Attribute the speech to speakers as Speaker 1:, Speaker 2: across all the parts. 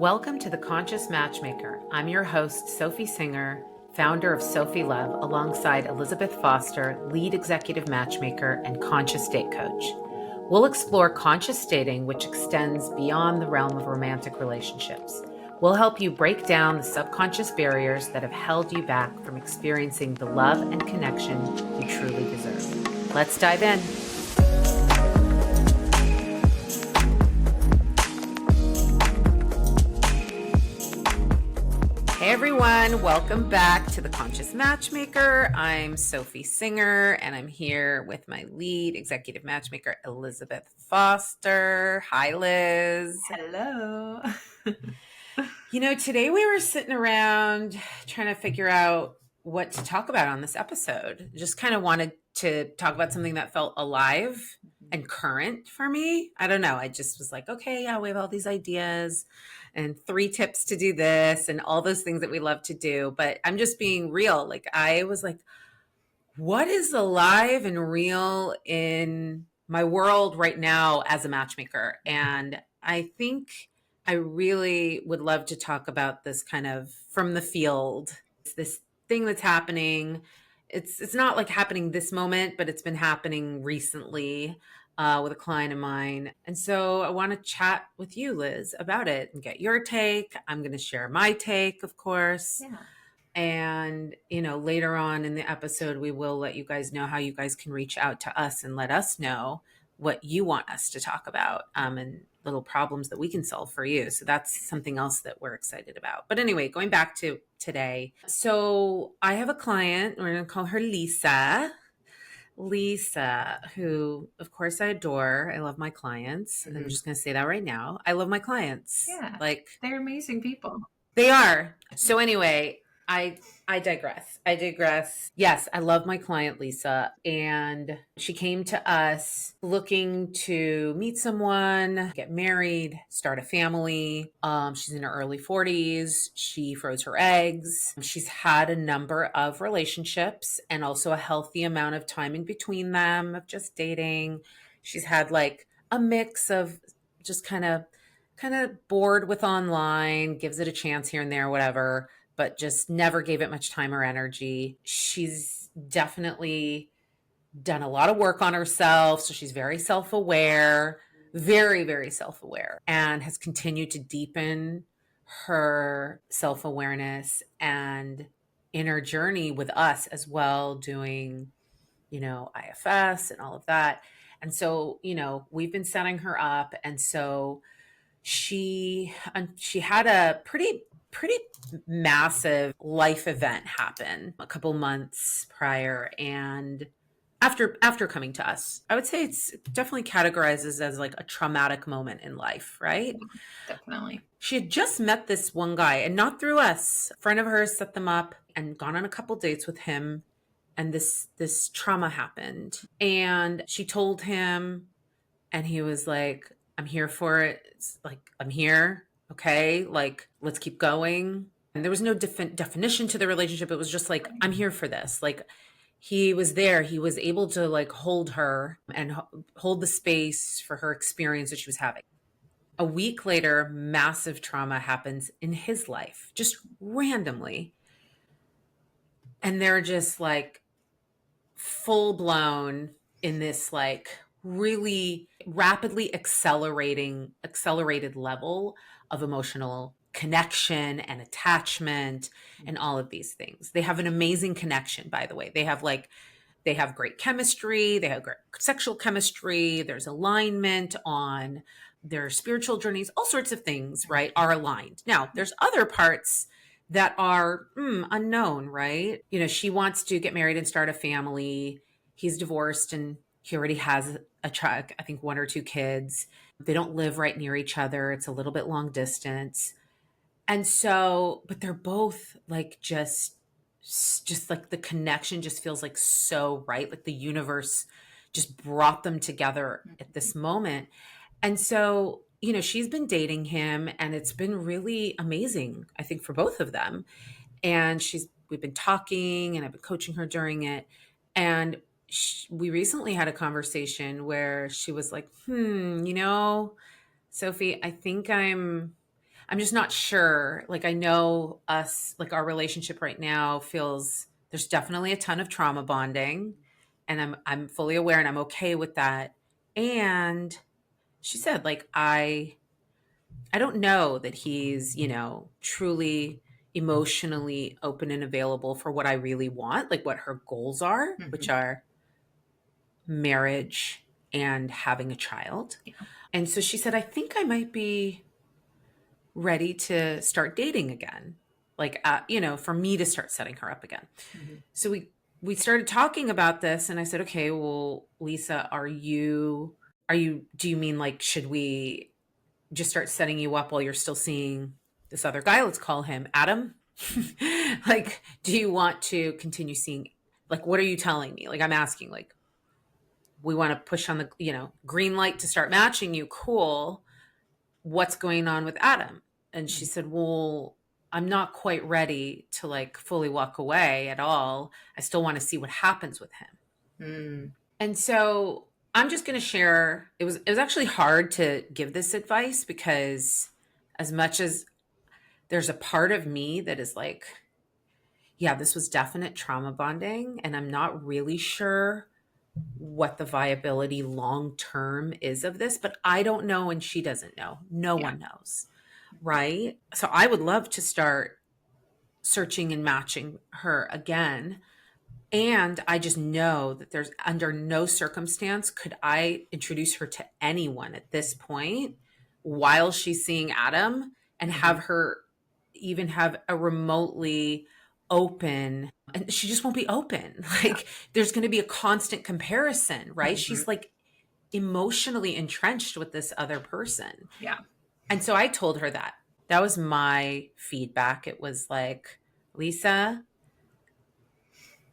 Speaker 1: Welcome to the Conscious Matchmaker. I'm your host, Sophie Singer, founder of Sophie Love, alongside Elizabeth Foster, lead executive matchmaker and conscious date coach. We'll explore conscious dating, which extends beyond the realm of romantic relationships. We'll help you break down the subconscious barriers that have held you back from experiencing the love and connection you truly deserve. Let's dive in. Hey everyone, welcome back to the Conscious Matchmaker. I'm Sophie Singer and I'm here with my lead executive matchmaker, Elizabeth Foster. Hi, Liz.
Speaker 2: Hello.
Speaker 1: Today we were sitting around trying to figure out what to talk about on this episode. Just kind of wanted to talk about something that felt alive and current for me. I don't know. I just was like, okay, yeah, we have all these ideas and 3 tips to do this and all those things that we love to do. But I'm just being real. Like, I was like, what is alive and real in my world right now as a matchmaker? And I think I really would love to talk about this kind of from the field. It's this thing that's happening. It's not like happening this moment, but it's been happening recently with a client of mine. And so I want to chat with you, Liz, about it and get your take. I'm going to share my take, of course.
Speaker 2: Yeah.
Speaker 1: And, later on in the episode, we will let you guys know how you guys can reach out to us and let us know what you want us to talk about and little problems that we can solve for you. So that's something else that we're excited about. But anyway, going back to today. So I have a client, we're going to call her Lisa, who, of course, I adore. I love my clients. Mm-hmm. I'm just going to say that right now. I love my clients.
Speaker 2: Yeah.
Speaker 1: Like,
Speaker 2: they're amazing people.
Speaker 1: They are. So anyway, I digress. Yes, I love my client, Lisa. And she came to us looking to meet someone, get married, start a family. She's in her early 40s. She froze her eggs. She's had a number of relationships and also a healthy amount of time in between them of just dating. She's had like a mix of just kind of bored with online, gives it a chance here and there, whatever, but just never gave it much time or energy. She's definitely done a lot of work on herself. So she's very self-aware, very, very self-aware, and has continued to deepen her self-awareness and inner journey with us as well, doing, IFS and all of that. And so, we've been setting her up. And so she had a pretty massive life event happen a couple months prior, and after coming to us, I would say it's definitely categorizes as like a traumatic moment in life, right?
Speaker 2: Definitely.
Speaker 1: She had just met this one guy, and not through us. A friend of hers set them up and gone on a couple dates with him, and this trauma happened, and she told him, and he was like, I'm here for it. It's like, I'm here. Okay. Like, let's keep going. And there was no definition to the relationship. It was just like, I'm here for this. Like, he was there. He was able to like hold her and hold the space for her experience that she was having. A week later, massive trauma happens in his life, just randomly. And they're just like full blown in this like really rapidly accelerated level of emotional connection and attachment and all of these things. They have an amazing connection, by the way. They have great chemistry, they have great sexual chemistry, there's alignment on their spiritual journeys, all sorts of things, right, are aligned. Now, there's other parts that are unknown, right? She wants to get married and start a family. He's divorced and he already has I think 1 or 2 kids. They don't live right near each other. It's a little bit long distance. And so, but they're both like just like the connection just feels like so right. Like the universe just brought them together at this moment. And so, she's been dating him and it's been really amazing, I think, for both of them. And we've been talking and I've been coaching her during it. And we recently had a conversation where she was like, Sophie, I think I'm I'm just not sure. Like, I know us, like, our relationship right now feels there's definitely a ton of trauma bonding, and I'm fully aware and I'm okay with that. And she said, like, I don't know that he's, truly emotionally open and available for what I really want, like what her goals are, which
Speaker 2: Hmm.
Speaker 1: are marriage and having a child.
Speaker 2: Yeah.
Speaker 1: And so she said, I think I might be ready to start dating again. Like, for me to start setting her up again.
Speaker 2: Hmm.
Speaker 1: So we started talking about this, and I said, okay, well, Lisa, do you mean like, should we just start setting you up while you're still seeing this other guy? Let's call him Adam. Like, do you want to continue seeing, like, what are you telling me? Like, I'm asking, like, we want to push on the, green light to start matching you. Cool. What's going on with Adam? And she said, well, I'm not quite ready to like fully walk away at all. I still want to see what happens with him.
Speaker 2: Mm.
Speaker 1: And so I'm just going to share. It was actually hard to give this advice because as much as there's a part of me that is like, yeah, this was definite trauma bonding, and I'm not really sure what the viability long term is of this, but I don't know and she doesn't know. No
Speaker 2: Yeah.
Speaker 1: one knows, right? So I would love to start searching and matching her again. And I just know that there's under no circumstance could I introduce her to anyone at this point while she's seeing Adam and
Speaker 2: Hmm.
Speaker 1: have her even have a remotely open, and she just won't be open.
Speaker 2: Yeah.
Speaker 1: Like, there's going to be a constant comparison, right?
Speaker 2: Hmm.
Speaker 1: She's like emotionally entrenched with this other person.
Speaker 2: Yeah.
Speaker 1: And so I told her that. That was my feedback. It was like, Lisa,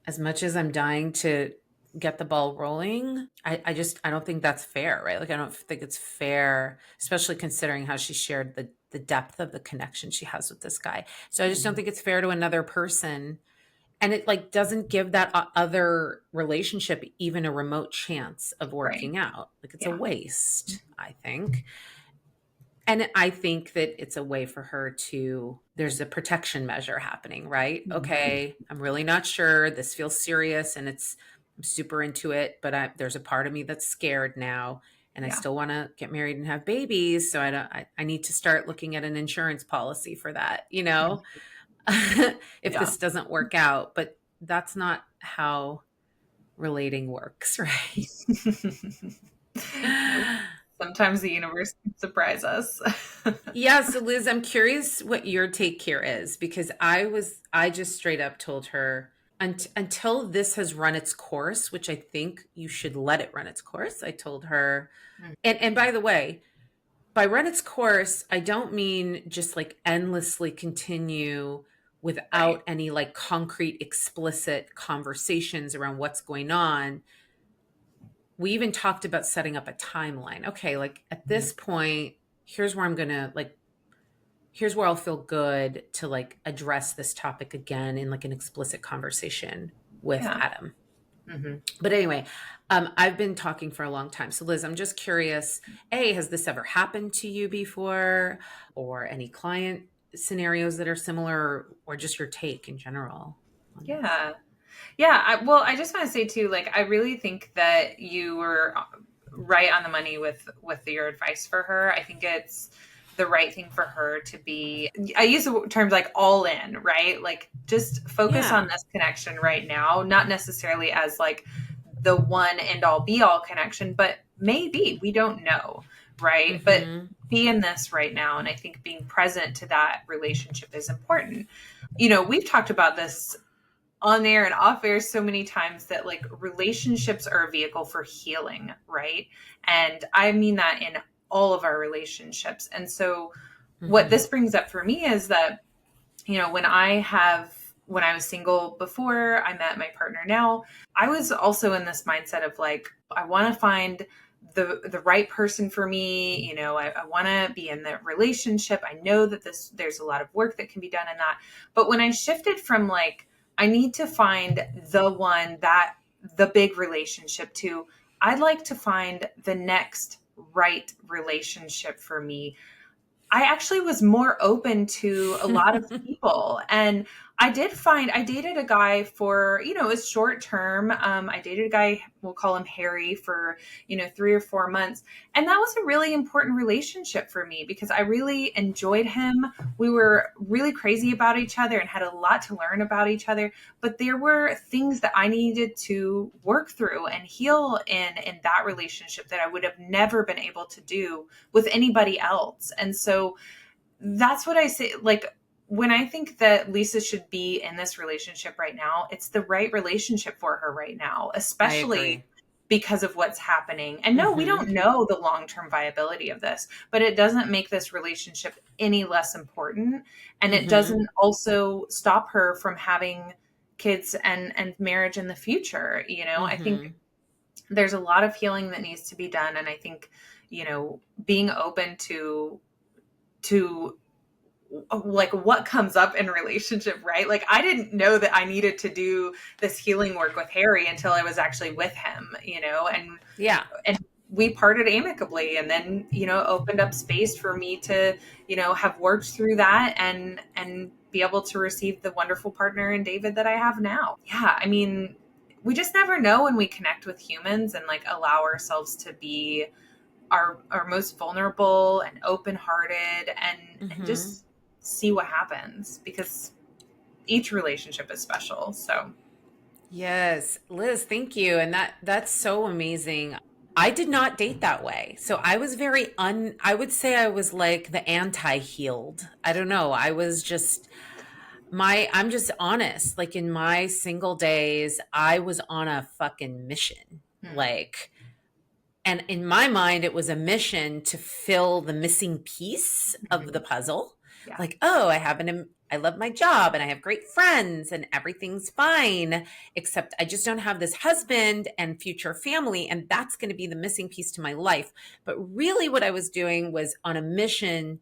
Speaker 1: as much as I'm dying to get the ball rolling, I don't think that's fair, right? Like, I don't think it's fair, especially considering how she shared the depth of the connection she has with this guy. So I just don't
Speaker 2: Hmm.
Speaker 1: think it's fair to another person. And it like doesn't give that other relationship even a remote chance of
Speaker 2: Right.
Speaker 1: working out. Like, it's a
Speaker 2: Yeah.
Speaker 1: waste, I think. And I think that it's a way for her to, there's a protection measure happening, right?
Speaker 2: Hmm.
Speaker 1: Okay, I'm really not sure. This feels serious and I'm super into it, but there's a part of me that's scared now. And I
Speaker 2: Yeah.
Speaker 1: still want to get married and have babies. So I need to start looking at an insurance policy for that, if
Speaker 2: Yeah.
Speaker 1: this doesn't work out. But that's not how relating works, right?
Speaker 2: Nope. Sometimes the universe can surprise us.
Speaker 1: Yeah, so Liz, I'm curious what your take here is because I just straight up told her until this has run its course, which I think you should let it run its course. I told her,
Speaker 2: Mm.
Speaker 1: and by the way, by run its course, I don't mean just like endlessly continue
Speaker 2: Right.
Speaker 1: without any like concrete explicit conversations around what's going on. We even talked about setting up a timeline. Okay, like at
Speaker 2: Mhm.
Speaker 1: this point, here's where I'm going to like here's where I'll feel good to like address this topic again in like an explicit conversation with
Speaker 2: Yeah.
Speaker 1: Adam.
Speaker 2: Hmm.
Speaker 1: But anyway, I've been talking for a long time. So Liz, I'm just curious, A, has this ever happened to you before or any client scenarios that are similar or just your take in general on this?
Speaker 2: Yeah. Yeah. Well, I just want to say too, like, I really think that you were right on the money with your advice for her. I think it's the right thing for her to be. I use the terms like all in, right? Like, just focus on
Speaker 1: Yeah.
Speaker 2: this connection right now, not necessarily as like the one and all be all connection, but maybe we don't know, right? But
Speaker 1: Mm-hmm.
Speaker 2: be in this right now, and I think being present to that relationship is important. We've talked about this on air and off air so many times that like relationships are a vehicle for healing, right? And I mean that in all of our relationships. And so what
Speaker 1: Mm-hmm.
Speaker 2: this brings up for me is that, when I was single before I met my partner now, I was also in this mindset of like, I want to find the right person for me. I want to be in the relationship. I know that there's a lot of work that can be done in that. But when I shifted from like, I need to find the one, that the big relationship, to I'd like to find the next right relationship for me, I actually was more open to a lot of people. And I dated a guy for, it was short term. I dated a guy, we'll call him Harry, for, 3 or 4 months. And that was a really important relationship for me because I really enjoyed him. We were really crazy about each other and had a lot to learn about each other. But there were things that I needed to work through and heal in that relationship that I would have never been able to do with anybody else. And so that's what I say. Like, when I think that Lisa should be in this relationship right now, it's the right relationship for her right now,
Speaker 1: I
Speaker 2: especially
Speaker 1: agree.
Speaker 2: because of what's happening. And no, we
Speaker 1: Hmm.
Speaker 2: don't know the long-term viability of this, but it doesn't make this relationship any less important. And it
Speaker 1: Hmm.
Speaker 2: doesn't also stop her from having kids and marriage in the future. I think
Speaker 1: Hmm.
Speaker 2: there's a lot of healing that needs to be done. And I think, being open to like what comes up in relationship, right? Like, I didn't know that I needed to do this healing work with Harry until I was actually with him,
Speaker 1: Yeah.
Speaker 2: and we parted amicably, and then, opened up space for me to, have worked through that and be able to receive the wonderful partner in David that I have now. Yeah, I mean, we just never know when we connect with humans and like allow ourselves to be our most vulnerable and open-hearted, and
Speaker 1: Hmm.
Speaker 2: just see what happens, because each relationship is special. So
Speaker 1: Yes, Liz, thank you. And that's so amazing. I did not date that way. So I was very I would say I was like the anti-healed. I don't know. I was just I'm just honest. Like in my single days, I was on a fucking mission.
Speaker 2: hmm,
Speaker 1: Like, and in my mind, it was a mission to fill the missing piece of the
Speaker 2: hmm,
Speaker 1: puzzle.
Speaker 2: yeah,
Speaker 1: Like, oh, I love my job and I have great friends and everything's fine, except I just don't have this husband and future family. And that's going to be the missing piece to my life. But really, what I was doing was on a mission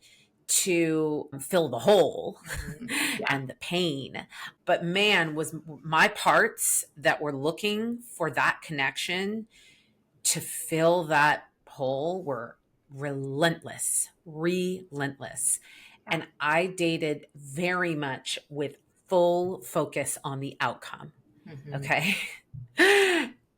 Speaker 1: to fill the hole
Speaker 2: hmm, yeah,
Speaker 1: and the pain. But man, was my parts that were looking for that connection to fill that hole were relentless.
Speaker 2: yeah,
Speaker 1: And I dated very much with full focus on the outcome.
Speaker 2: hmm,
Speaker 1: Okay.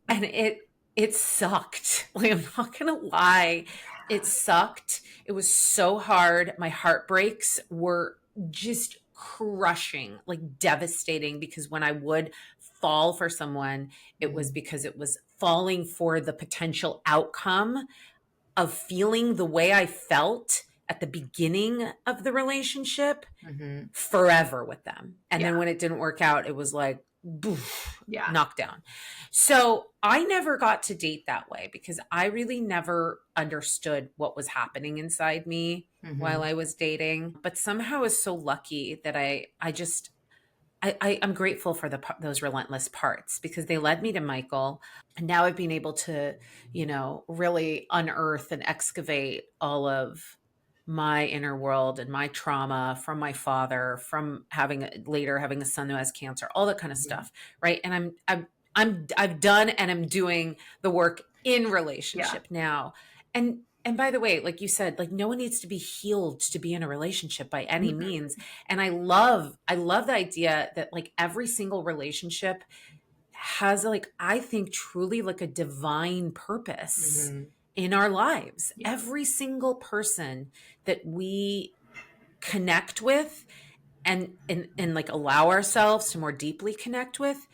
Speaker 1: And it sucked. Like, I'm not gonna lie. It sucked. It was so hard. My heartbreaks were just crushing, like devastating, because when I would fall for someone, it was
Speaker 2: hmm,
Speaker 1: because it was falling for the potential outcome of feeling the way I felt at the beginning of the relationship
Speaker 2: hmm,
Speaker 1: forever with them. And
Speaker 2: yeah,
Speaker 1: then when it didn't work out, it was like, boof,
Speaker 2: yeah,
Speaker 1: knockdown. So I never got to date that way because I really never understood what was happening inside me while
Speaker 2: hmm,
Speaker 1: I was dating. But somehow I was so lucky that I'm grateful for those relentless parts because they led me to Michael. And now I've been able to, really unearth and excavate all of my inner world and my trauma from my father, from later having a son who has cancer, all that kind of
Speaker 2: hmm,
Speaker 1: stuff, right? And I've done and I'm doing the work in
Speaker 2: yeah,
Speaker 1: relationship now. And by the way, like you said, like no one needs to be healed to be in a relationship by any
Speaker 2: hmm,
Speaker 1: means. And I love the idea that like every single relationship has like I think truly like a divine purpose
Speaker 2: hmm,
Speaker 1: in our lives.
Speaker 2: yeah,
Speaker 1: Every single person that we connect with and like allow ourselves to more deeply connect with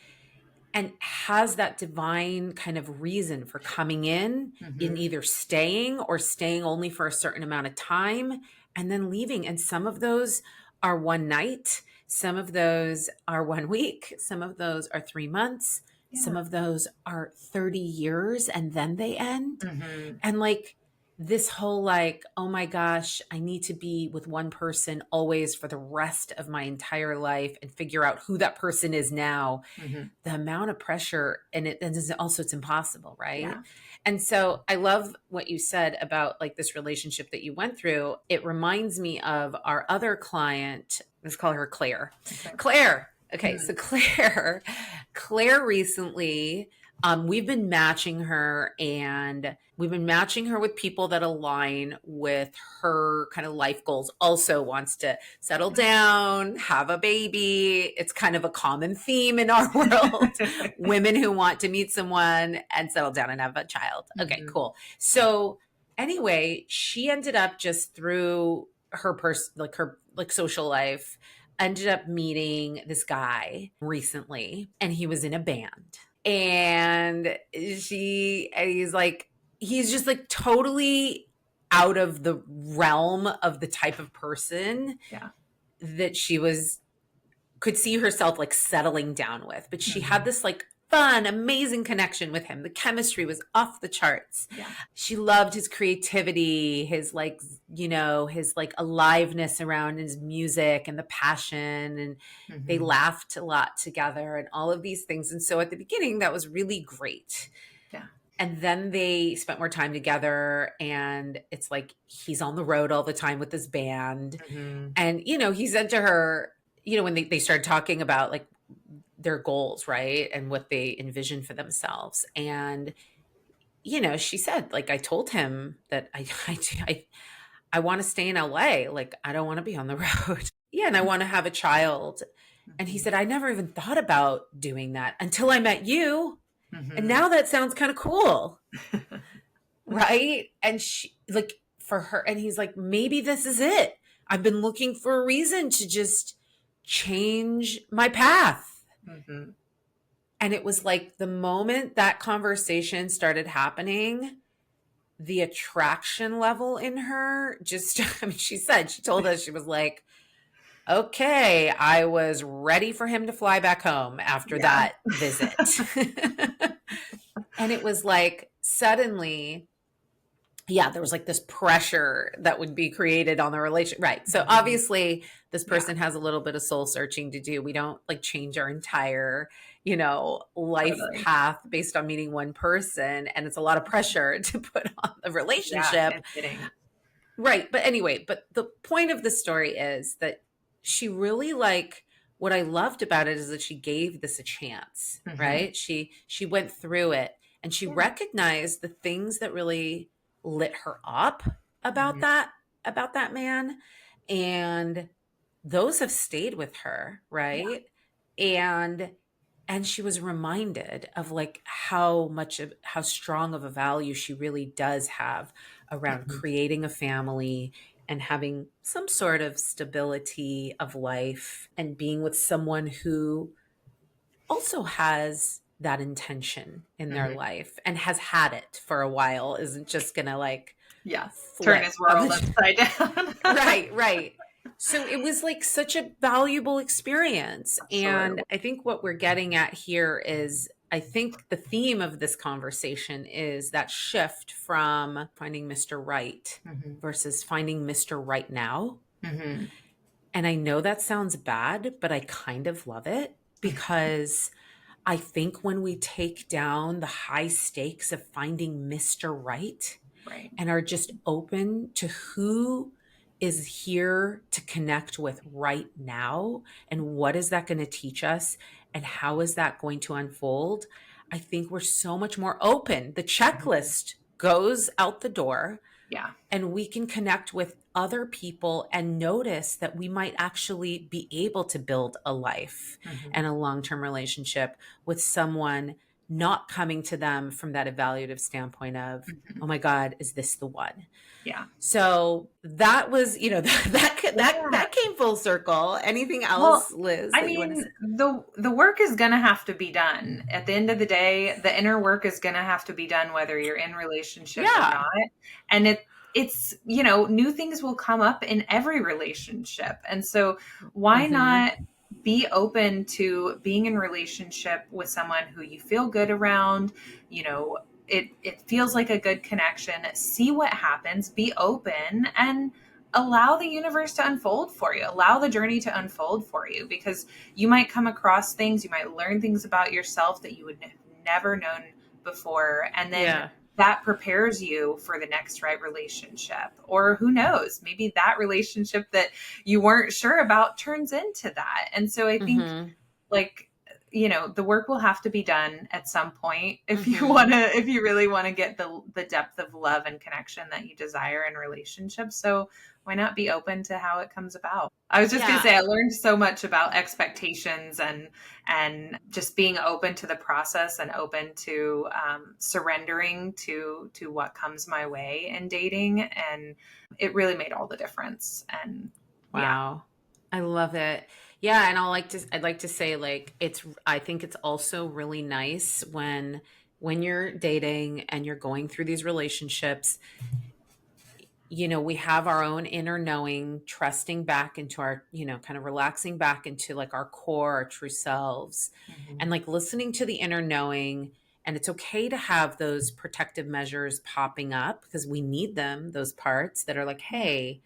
Speaker 1: and has that divine kind of reason for coming in
Speaker 2: hmm,
Speaker 1: either staying or staying only for a certain amount of time and then leaving. And some of those are one night, some of those are 1 week, some of those are 3 months,
Speaker 2: yeah,
Speaker 1: some of those are 30 years and then they end.
Speaker 2: hmm,
Speaker 1: And like this whole like, oh my gosh, I need to be with one person always for the rest of my entire life and figure out who that person is now,
Speaker 2: hmm,
Speaker 1: the amount of pressure and also it's impossible, right?
Speaker 2: yeah,
Speaker 1: And so I love what you said about like this relationship that you went through. It reminds me of our other client. Let's call her Claire.
Speaker 2: okay,
Speaker 1: Claire. Okay,
Speaker 2: hmm,
Speaker 1: so Claire recently We've been matching her, and we've been matching her with people that align with her kind of life goals. Also wants to settle down, have a baby. It's kind of a common theme in our world. Women who want to meet someone and settle down and have a child. Okay,
Speaker 2: Mhm.
Speaker 1: cool. So anyway, she ended up just through her social life, ended up meeting this guy recently, and he was in a band. And he's just like totally out of the realm of the type of person
Speaker 2: Yeah.
Speaker 1: that she was could see herself like settling down with. But she had
Speaker 2: Mhm.
Speaker 1: this like fun, amazing connection with him. The chemistry was off the charts.
Speaker 2: Yeah.
Speaker 1: She loved his creativity, his like aliveness around his music and the passion. And they
Speaker 2: Mhm.
Speaker 1: laughed a lot together and all of these things. And so at the beginning, that was really great.
Speaker 2: Yeah.
Speaker 1: And then they spent more time together, and it's like he's on the road all the time with this band.
Speaker 2: Mhm.
Speaker 1: And, he said to her, when they started talking about like their goals, right? And what they envision for themselves. And, she said, like, I told him that I want to stay in LA. Like, I don't want to be on the road. Yeah. And I want to have a child. And he
Speaker 2: Mhm.
Speaker 1: said, I never even thought about doing that until I met you. And
Speaker 2: Mhm.
Speaker 1: now that sounds kind of cool. Right. And she, like, for her, and he's like, maybe this is it. I've been looking for a reason to just change my path.
Speaker 2: Mhm.
Speaker 1: And it was like the moment that conversation started happening, the attraction level in her just, I mean, she told us, she was like, okay, I was ready for him to fly back home after
Speaker 2: Yeah.
Speaker 1: that visit. And it was like suddenly, yeah, there was like this pressure that would be created on the relation. Right. So
Speaker 2: Mhm.
Speaker 1: obviously this
Speaker 2: Yeah.
Speaker 1: person has a little bit of soul searching to do. We don't like change our entire, life
Speaker 2: Totally.
Speaker 1: path based on meeting one person. And it's a lot of pressure to put on the
Speaker 2: Yeah,
Speaker 1: relationship.
Speaker 2: no kidding.
Speaker 1: Right. But anyway, but the point of the story is that she really like what I loved about it is that she gave this a chance,
Speaker 2: Mhm.
Speaker 1: right? She went through it, and she
Speaker 2: Yeah.
Speaker 1: recognized the things that really lit her up about
Speaker 2: Mhm.
Speaker 1: that about that man, and those have stayed with her,
Speaker 2: Yeah.
Speaker 1: right? And she was reminded of like how strong of a value she really does have around
Speaker 2: Mhm.
Speaker 1: creating a family and having some sort of stability of life and being with someone who also has that intention in their
Speaker 2: Mhm.
Speaker 1: life and has had it for a while, isn't just gonna like
Speaker 2: Yeah. Turn
Speaker 1: flip
Speaker 2: his
Speaker 1: on
Speaker 2: world
Speaker 1: the
Speaker 2: upside down.
Speaker 1: right, right. So it was like such a valuable experience. And
Speaker 2: Absolutely.
Speaker 1: I think what we're getting at here is I think the theme of this conversation is that shift from finding Mr. Right
Speaker 2: Mhm.
Speaker 1: versus finding Mr. Right now.
Speaker 2: Mhm.
Speaker 1: And I know that sounds bad, but I kind of love it because I think when we take down the high stakes of finding Mr. Right,
Speaker 2: Right.
Speaker 1: and are just open to who is here to connect with right now and what is that going to teach us and how is that going to unfold, I think we're so much more open. The
Speaker 2: Mhm.
Speaker 1: checklist goes out the door,
Speaker 2: Yeah.
Speaker 1: and we can connect with other people and notice that we might actually be able to build a life
Speaker 2: Mhm.
Speaker 1: and a long-term relationship with someone, not coming to them from that evaluative standpoint of,
Speaker 2: Mhm.
Speaker 1: oh my god, is this the one?
Speaker 2: Yeah.
Speaker 1: So that was,
Speaker 2: Yeah.
Speaker 1: that came full circle. Anything
Speaker 2: Well,
Speaker 1: else, Liz,
Speaker 2: I
Speaker 1: that you want to
Speaker 2: mean,
Speaker 1: say?
Speaker 2: the work is going to have to be done. At the end of the day, the inner work is going to have to be done whether you're in relationship or
Speaker 1: Yeah.
Speaker 2: not. And it's, new things will come up in every relationship. And so why
Speaker 1: Hmm.
Speaker 2: not be open to being in relationship with someone who you feel good around, you know, it feels like a good connection. See what happens, be open, and allow the universe to unfold for you. Allow the journey to unfold for you, because you might come across things, you might learn things about yourself that you would have never known before. And then
Speaker 1: Yeah.
Speaker 2: that prepares you for the next right relationship. Or who knows, maybe that relationship that you weren't sure about turns into that. And so I think,
Speaker 1: Hmm.
Speaker 2: like, the work will have to be done at some point if
Speaker 1: Mhm.
Speaker 2: if you really want to get the depth of love and connection that you desire in relationships. So why not be open to how it comes about? I was just going to
Speaker 1: Yeah.
Speaker 2: say, I learned so much about expectations and just being open to the process and open to surrendering to what comes my way in dating. And it really made all the difference. And yeah.
Speaker 1: Wow. I love it. Yeah, and I'd like to say like I think it's also really nice when you're dating and you're going through these relationships, we have our own inner knowing, trusting back into our, kind of relaxing back into like our core, our true selves, and
Speaker 2: Mhm.
Speaker 1: like listening to the inner knowing. And it's okay to have those protective measures popping up because we need them, those parts that are like, hey,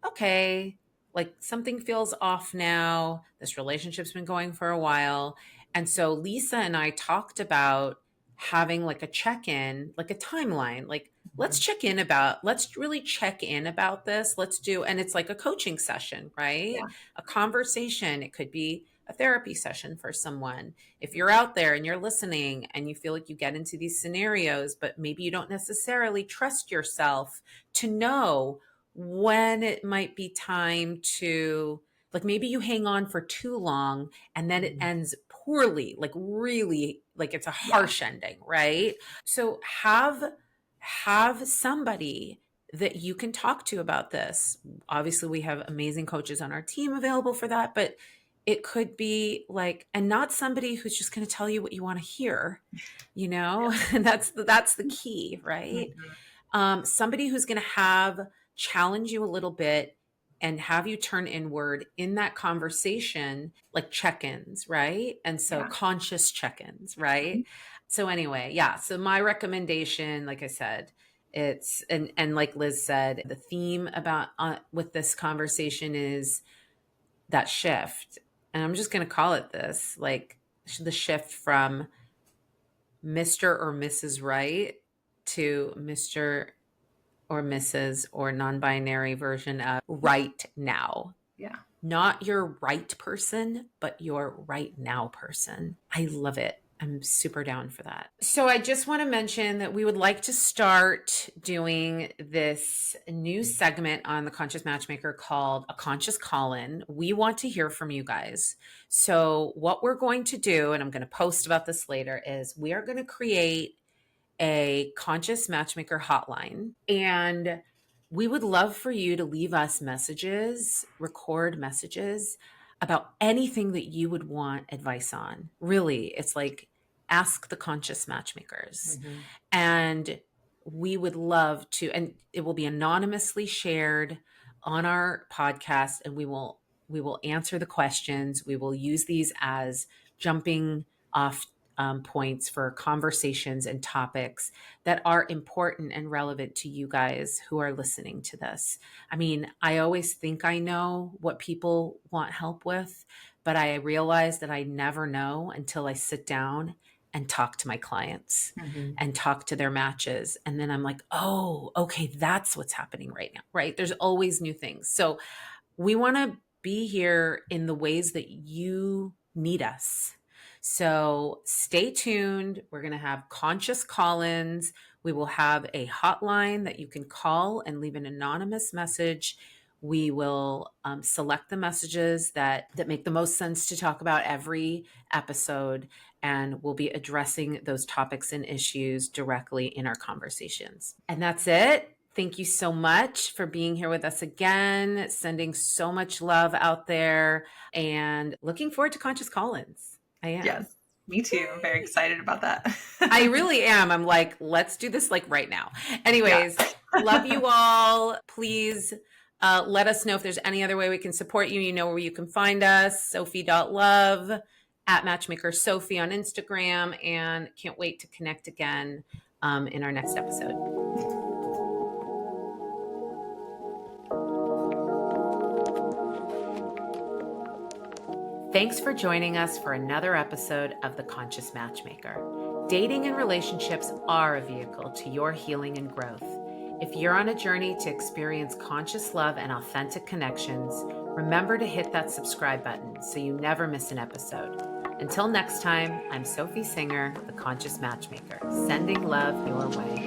Speaker 1: okay, like something feels off now. This relationship's been going for a while. And so Lisa and I talked about having like a check in, like a timeline, like,
Speaker 2: Mhm.
Speaker 1: let's really check in about this. And it's like a coaching session, right?
Speaker 2: Yeah.
Speaker 1: A conversation. It could be a therapy session for someone. If you're out there and you're listening and you feel like you get into these scenarios, but maybe you don't necessarily trust yourself to know when it might be time to, like, maybe you hang on for too long and then it
Speaker 2: Mhm.
Speaker 1: ends poorly, like really, like it's a
Speaker 2: Yeah.
Speaker 1: harsh ending, right? So have somebody that you can talk to about this. Obviously, we have amazing coaches on our team available for that, but it could be like, and not somebody who's just going to tell you what you want to hear,
Speaker 2: Yeah.
Speaker 1: and that's the key, right?
Speaker 2: Mhm.
Speaker 1: Somebody who's going to have challenge you a little bit and have you turn inward in that conversation, like check-ins, right? And so
Speaker 2: Yeah.
Speaker 1: conscious check-ins, right?
Speaker 2: Mhm.
Speaker 1: So anyway, yeah, so my recommendation, like I said, it's and like Liz said, the theme about with this conversation is that shift, and I'm just going to call it this, like the shift from Mr. or Mrs. Right to Mr. or Mrs. or non-binary version of right now.
Speaker 2: Yeah.
Speaker 1: Not your right person, but your right now person. I love it. I'm super down for that. So I just want to mention that we would like to start doing this new segment on the Conscious Matchmaker called A Conscious Call-In. We want to hear from you guys. So what we're going to do, and I'm going to post about this later, is we are going to create a conscious matchmaker hotline. And we would love for you to leave us messages, record messages about anything that you would want advice on. Really, it's like ask the conscious matchmakers.
Speaker 2: Mhm.
Speaker 1: And we would love to, and it will be anonymously shared on our podcast, and we will answer the questions. We will use these as jumping off points for conversations and topics that are important and relevant to you guys who are listening to this. I mean, I always think I know what people want help with, but I realize that I never know until I sit down and talk to my clients
Speaker 2: Mhm.
Speaker 1: and talk to their matches. And then I'm like, oh, okay, that's what's happening right now, right? There's always new things. So we want to be here in the ways that you need us. So stay tuned. We're going to have conscious call ins. We will have a hotline that you can call and leave an anonymous message. We will select the messages that make the most sense to talk about every episode, and we'll be addressing those topics and issues directly in our conversations. And that's it. Thank you so much for being here with us again, sending so much love out there, and looking forward to Conscious Collins. I am.
Speaker 2: Yes. Me too. I'm very excited about that.
Speaker 1: I really am. I'm like, let's do this like right now.
Speaker 2: Yeah.
Speaker 1: Anyways, love you all. Please let us know if there's any other way we can support you. You know where you can find us, Sophie.love at Matchmaker Sophie on Instagram, and can't wait to connect again in our next episode. Thanks for joining us for another episode of The Conscious Matchmaker. Dating and relationships are a vehicle to your healing and growth. If you're on a journey to experience conscious love and authentic connections, remember to hit that subscribe button so you never miss an episode. Until next time, I'm Sophie Singer, the Conscious Matchmaker, sending love your way.